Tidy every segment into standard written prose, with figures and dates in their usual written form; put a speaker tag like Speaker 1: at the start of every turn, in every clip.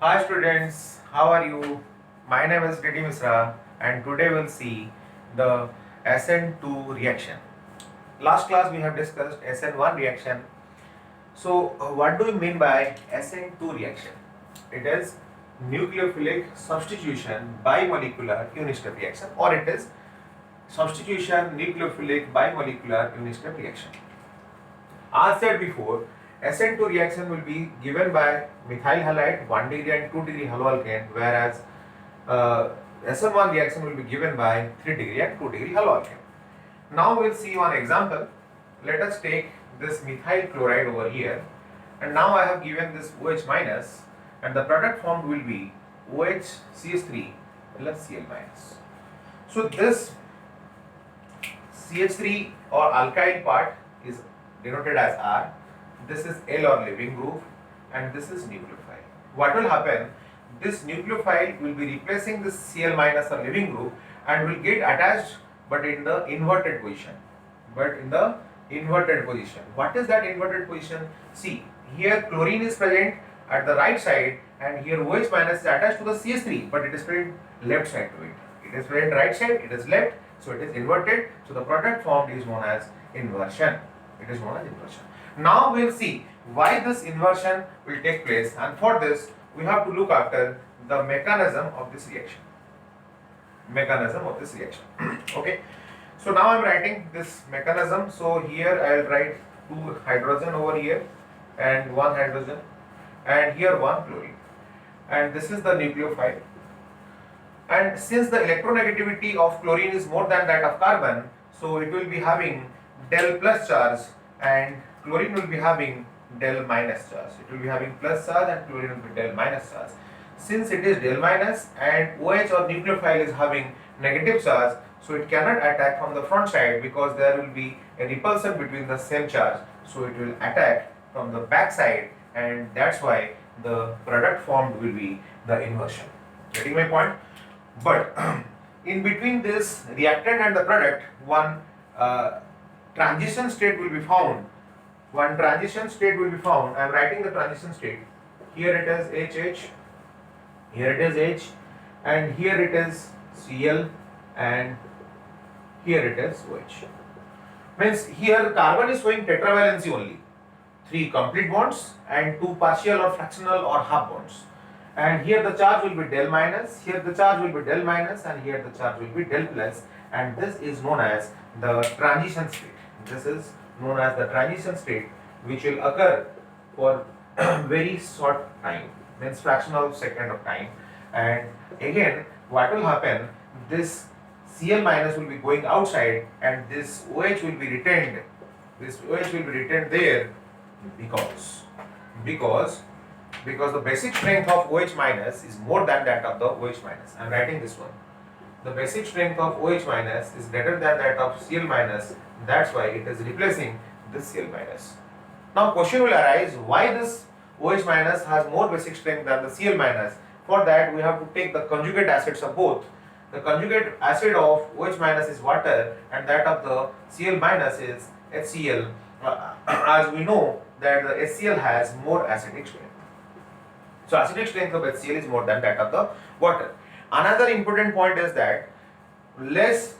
Speaker 1: Hi students, how are you? My name is Didi Misra and today we'll see the SN2 reaction. Last class we have discussed SN1 reaction. So what do we mean by SN2 reaction? It is nucleophilic substitution bimolecular unistep reaction, or it is substitution nucleophilic bimolecular unistep reaction. As said before, SN2 reaction will be given by methyl halide 1 degree and 2 degree haloalkane, whereas SN1 reaction will be given by 3 degree and 2 degree haloalkane. Now we'll see one example. Let us take this methyl chloride over here, and now I have given this OH minus, and the product formed will be OH CH3 plus Cl minus. So this CH3 or alkyl part is denoted as R. This is L or leaving group, and this is nucleophile. What will happen? This nucleophile will be replacing this Cl minus or leaving group and will get attached, but in the inverted position. What is that inverted position? See, here chlorine is present at the right side, and here OH minus is attached to the CH3, but it is present left side to it. It is present right side, it is left, so it is inverted. So the product formed is known as inversion. It is known as inversion. Now we will see why this inversion will take place, and for this we have to look after the mechanism of this reaction. Okay. So now I am writing this mechanism. So here I will write 2 hydrogen over here and 1 hydrogen, and here 1 chlorine, and this is the nucleophile. And since the electronegativity of chlorine is more than that of carbon, so it will be having del plus charge, and chlorine will be having del minus charge. It will be having plus charge and chlorine will be del minus charge. Since it is del minus and OH or nucleophile is having negative charge, so it cannot attack from the front side because there will be a repulsion between the same charge. So it will attack from the back side, and that's why the product formed will be the inversion. Getting my point? But in between this reactant and the product, one transition state will be found. I am writing the transition state. Here it is HH, here it is H, and here it is Cl, and here it is OH. Means here carbon is showing tetravalency only, 3 complete bonds and 2 partial or fractional or half bonds. And here the charge will be del minus, here the charge will be del minus, and here the charge will be del plus, and this is known as the transition state. Which will occur for very short time, means fraction of second of time. And again, what will happen? This Cl minus will be going outside, and this OH will be retained. There because the basic strength of OH minus is more than that of the OH minus. I am writing this one. The basic strength of OH minus is greater than that of Cl minus. That's why it is replacing this Cl minus. Now question will arise, why this OH minus has more basic strength than the Cl minus? For that we have to take the conjugate acids of both. The conjugate acid of OH minus is water, and that of the Cl minus is HCl. As we know that the HCl has more acidic strength. So acidic strength of HCl is more than that of the water. Another important point is that less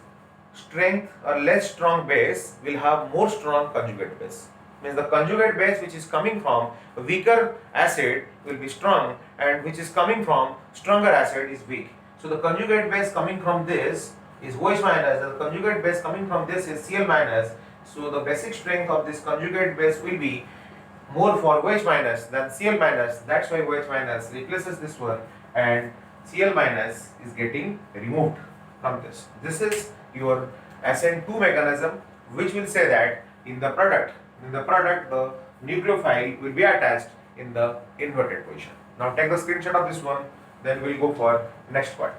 Speaker 1: strength or less strong base will have more strong conjugate base. Means the conjugate base which is coming from a weaker acid will be strong, and which is coming from stronger acid is weak. So the conjugate base coming from this is OH minus, the conjugate base coming from this is Cl minus. So the basic strength of this conjugate base will be more for OH minus than Cl minus. That's why OH minus replaces this one, and Cl minus is getting removed from this. This is your SN2 mechanism, which will say that in the product the nucleophile will be attached in the inverted position. Now take the screenshot of this one, then we'll go for next part.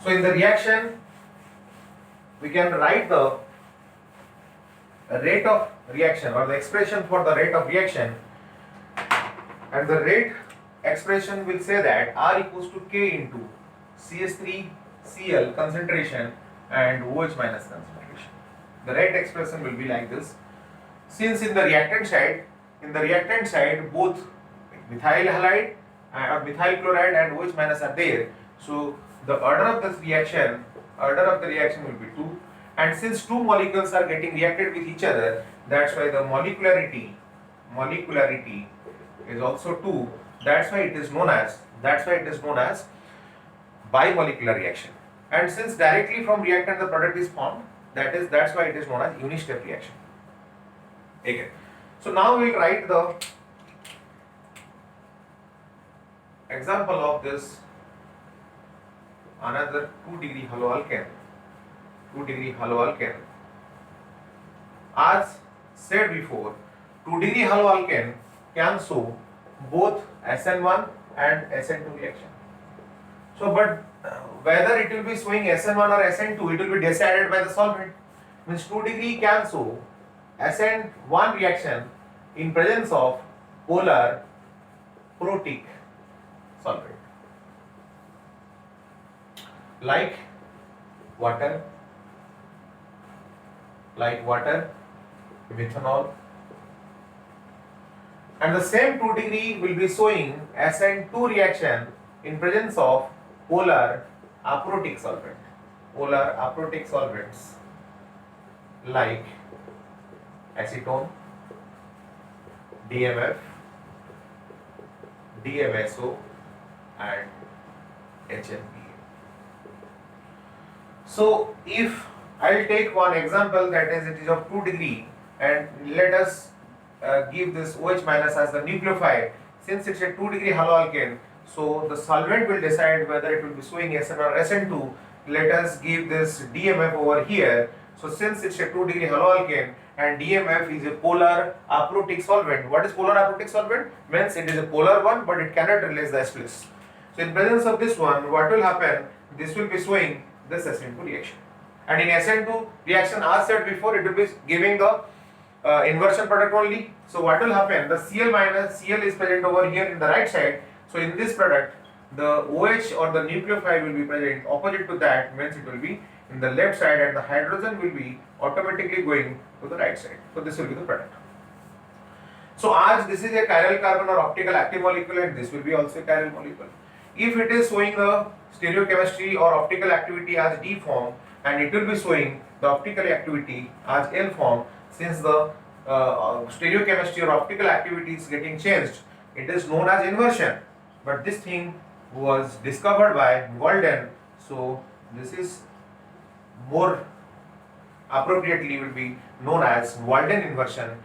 Speaker 1: So in the reaction, we can write the rate of reaction or the expression for the rate of reaction, and the rate expression will say that R equals to K into CH3Cl concentration and OH minus concentration. The right expression will be like this. Since in the reactant side both methyl halide or methyl chloride and OH minus are there, so the order of the reaction will be 2, and since two molecules are getting reacted with each other, that's why the molecularity is also 2. That's why it is known as bimolecular reaction. And since directly from reactant the product is formed, that's why it is known as unistep reaction. Okay. So now we will write the example of this another 2 degree haloalkane. As said before, 2 degree haloalkane can show both SN1 and SN2 reaction. So, but whether it will be showing SN1 or SN2, it will be decided by the solvent. Means 2 degree can show SN1 reaction in presence of polar protic solvent like water, methanol, and the same 2 degree will be showing SN2 reaction in presence of polar aprotic solvents like acetone, DMF, DMSO and HMPA. So if I will take one example, that is it is of 2 degree, and let us give this OH minus as the nucleophile. Since it's a 2 degree haloalkane, so the solvent will decide whether it will be showing SN or SN2. Let us give this DMF over here. So since it's a 2 degree haloalkane and DMF is a polar aprotic solvent. What is polar aprotic solvent? Means it is a polar one, but it cannot release the H+. So in presence of this one, what will happen? This will be showing this SN2 reaction. And in SN2 reaction, as said before, it will be giving the inversion product only. So what will happen? The Cl is present over here in the right side. So in this product, the OH or the nucleophile will be present opposite to that, means it will be in the left side, and the hydrogen will be automatically going to the right side. So this will be the product. So as this is a chiral carbon or optical active molecule, and this will be also a chiral molecule. If it is showing the stereochemistry or optical activity as D form, and it will be showing the optical activity as L form, since the stereochemistry or optical activity is getting changed, it is known as inversion. But this thing was discovered by Walden, so this is more appropriately will be known as Walden inversion.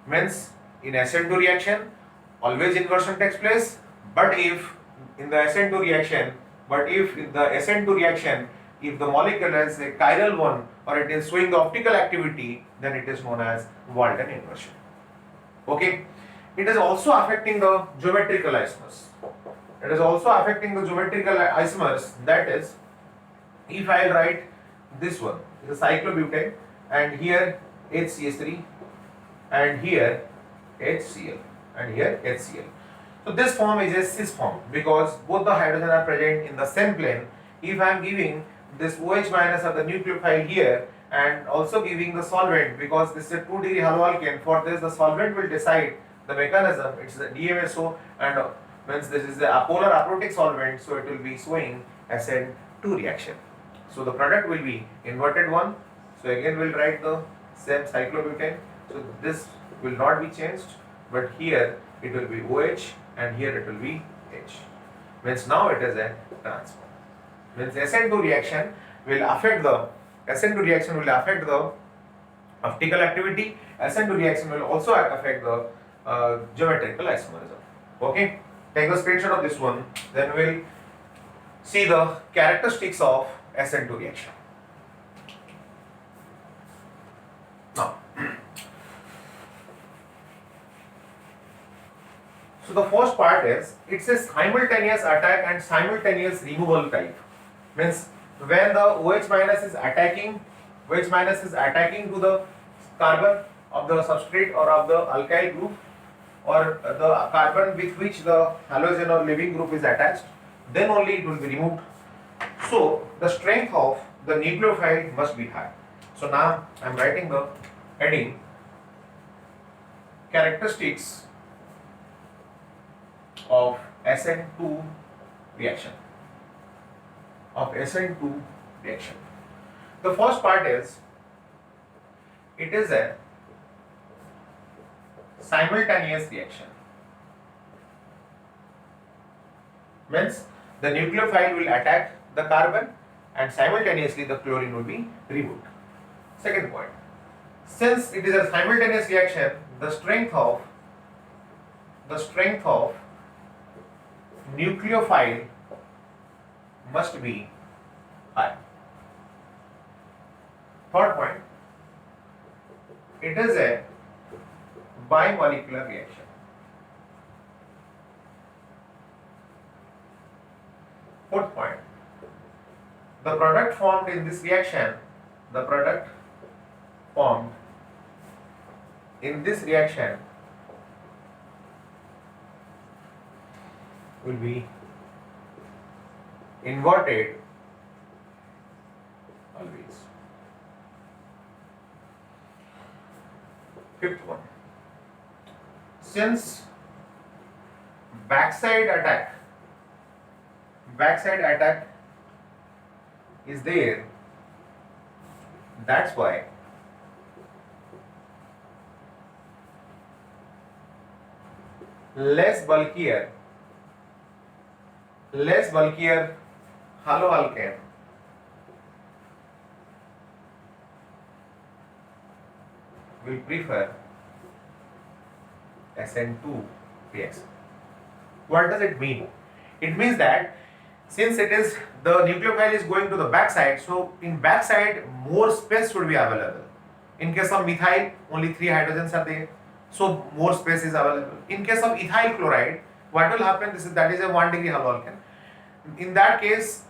Speaker 1: Means in SN2 reaction, always inversion takes place, but if in the SN2 reaction, if the molecule is a chiral one or it is showing the optical activity, then it is known as Walden inversion. Okay. It is also affecting the geometrical isomers. That is, if I write this one, the cyclobutane, and here HCH3, and here HCl, and here HCl. So this form is a cis form because both the hydrogen are present in the same plane. If I am giving this OH minus of the nucleophile here and also giving the solvent, because this is a 2 degree haloalkane, for this the solvent will decide the mechanism. It's the DMSO, and means this is the polar aprotic solvent, so it will be showing SN2 reaction. So the product will be inverted one. So again we'll write the same cyclobutane. So this will not be changed, but here it will be OH and here it will be H. Means now it is a transform. Means SN2 reaction will affect the optical activity. SN2 reaction will also affect the geometrical isomerism. Okay, take the screenshot of this one, then we'll see the characteristics of SN2 reaction. Now, so the first part is, it's a simultaneous attack and simultaneous removal type. Means when the OH minus is attacking to the carbon of the substrate or of the alkyl group, or the carbon with which the halogen or leaving group is attached, then only it will be removed. So the strength of the nucleophile must be high. So now I am writing the heading characteristics of SN2 reaction. Of SN2 reaction. The first part is it is a simultaneous reaction. Means the nucleophile will attack the carbon and simultaneously the chlorine will be removed. Second point, since it is a simultaneous reaction, the strength of nucleophile must be high. Third point, it is a bimolecular reaction. Fourth point, the product formed in this reaction, will be inverted always. Fifth one, since backside attack is there, that's why less bulkier haloalkane will prefer SN2 reaction. What does it mean? It means that since it is the nucleophile is going to the backside, so in backside more space should be available. In case of methyl, only 3 hydrogens are there, so more space is available. In case of ethyl chloride, what will happen? That is a 1 degree haloalkane. In that case,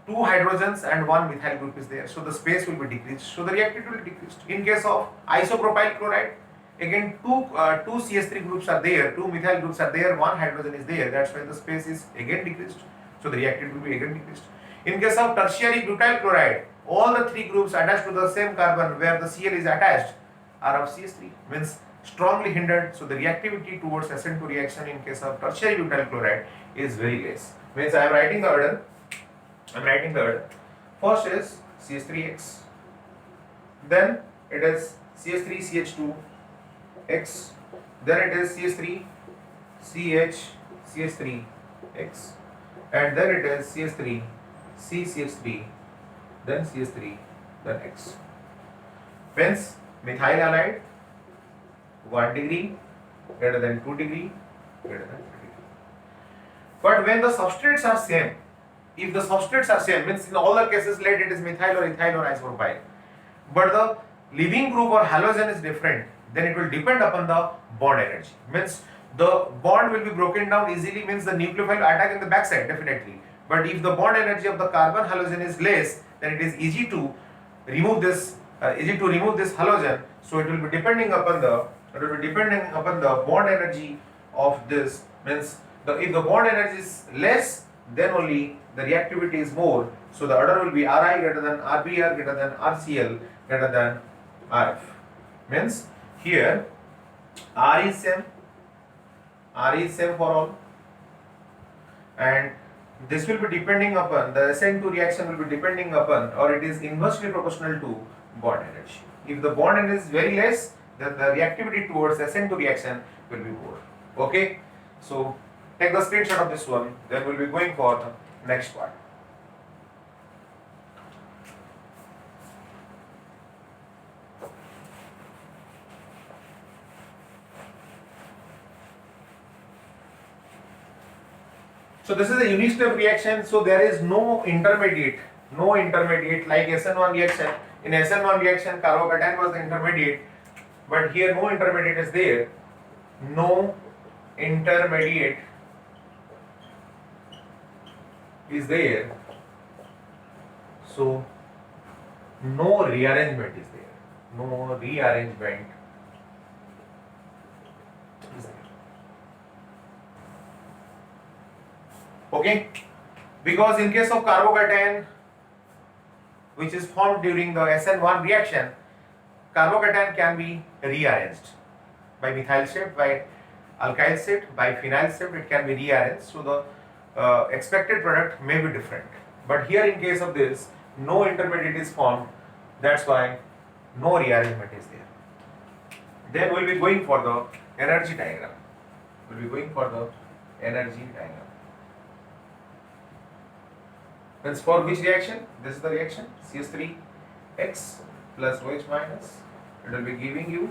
Speaker 1: 2 hydrogens and 1 methyl group is there, so the space will be decreased, so the reactivity will decrease. In case of isopropyl chloride, again two CH3 groups are there, 2 methyl groups are there, 1 hydrogen is there, that's why the space is again decreased, so the reactivity will be again decreased. In case of tertiary butyl chloride, all the 3 groups attached to the same carbon where the Cl is attached are of CH3, means strongly hindered, so the reactivity towards SN2 reaction in case of tertiary butyl chloride is very less. Means I am writing the order. First is CH3X, then it is CH3CH2X, then it is CH3X, and then it is CH3CCH3, then CH3, then X. Hence methyl halide 1 degree greater than 2 degree greater than 3 degree. But when the substrates are same, if the substrates are same, means in all the cases let it is methyl or ethyl or isopropyl, but the leaving group or halogen is different, then it will depend upon the bond energy. Means the bond will be broken down easily, means the nucleophile will attack in the backside definitely. But if the bond energy of the carbon halogen is less, then it is easy to remove this halogen. So it will be depending upon the bond energy of this. Means if the bond energy is less, then only the reactivity is more. So the order will be Ri greater than Rbr greater than Rcl greater than Rf. Means here R is same for all, and this will be depending upon the SN2 reaction will be depending upon, or it is inversely proportional to bond energy. If the bond energy is very less, then the reactivity towards SN2 reaction will be more. Okay, so take the screenshot of this one, then we'll be going for the next part. So this is a unistep reaction, so there is no intermediate like SN1 reaction. In SN1 reaction, carbocation was the intermediate, but here no intermediate is there. No intermediate is there, so no rearrangement is there. No rearrangement is there. Okay, because in case of carbocation which is formed during the SN1 reaction, carbocation can be rearranged by methyl shift, by alkyl shift, by phenyl shift. It can be rearranged, so the expected product may be different. But here in case of this, no intermediate is formed. That's why no rearrangement is there. Then we'll be going for the energy diagram. We'll be going for the energy diagram. That's for which reaction? This is the reaction CH3X plus OH minus. It will be giving you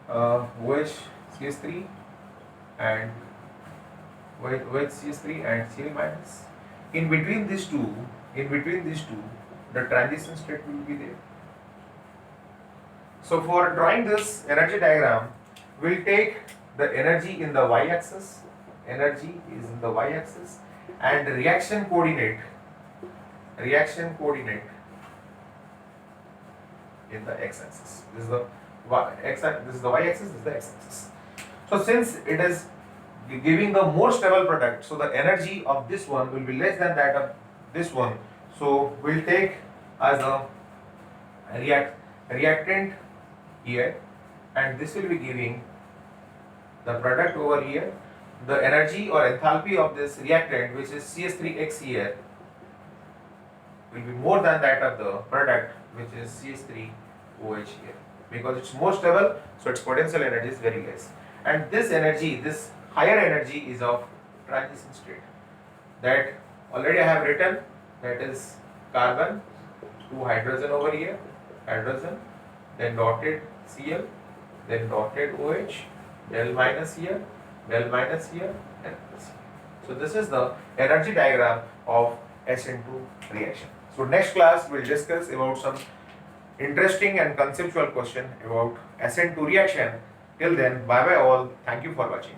Speaker 1: OH CH3 and OH CH3 and Cl minus. In between these two, the transition state will be there. So for drawing this energy diagram, we'll take the energy in the y-axis. Energy is in the y-axis, and reaction coordinate in the x-axis. This is the this is the y-axis. This is the x-axis. So since it is giving the more stable product, so the energy of this one will be less than that of this one. So we'll take as a reactant here, and this will be giving the product over here. The energy or enthalpy of this reactant, which is CH3X here, will be more than that of the product, which is CH3OH here, because it's more stable, so its potential energy is very less. And this energy, this higher energy, is of transition state, that already I have written, that is carbon, 2 hydrogen over here, hydrogen, then dotted Cl, then dotted OH, del minus here, del minus here, and plus here. So this is the energy diagram of SN2 reaction. So next class we'll discuss about some interesting and conceptual question about SN2 reaction. Till then, bye bye all. Thank you for watching.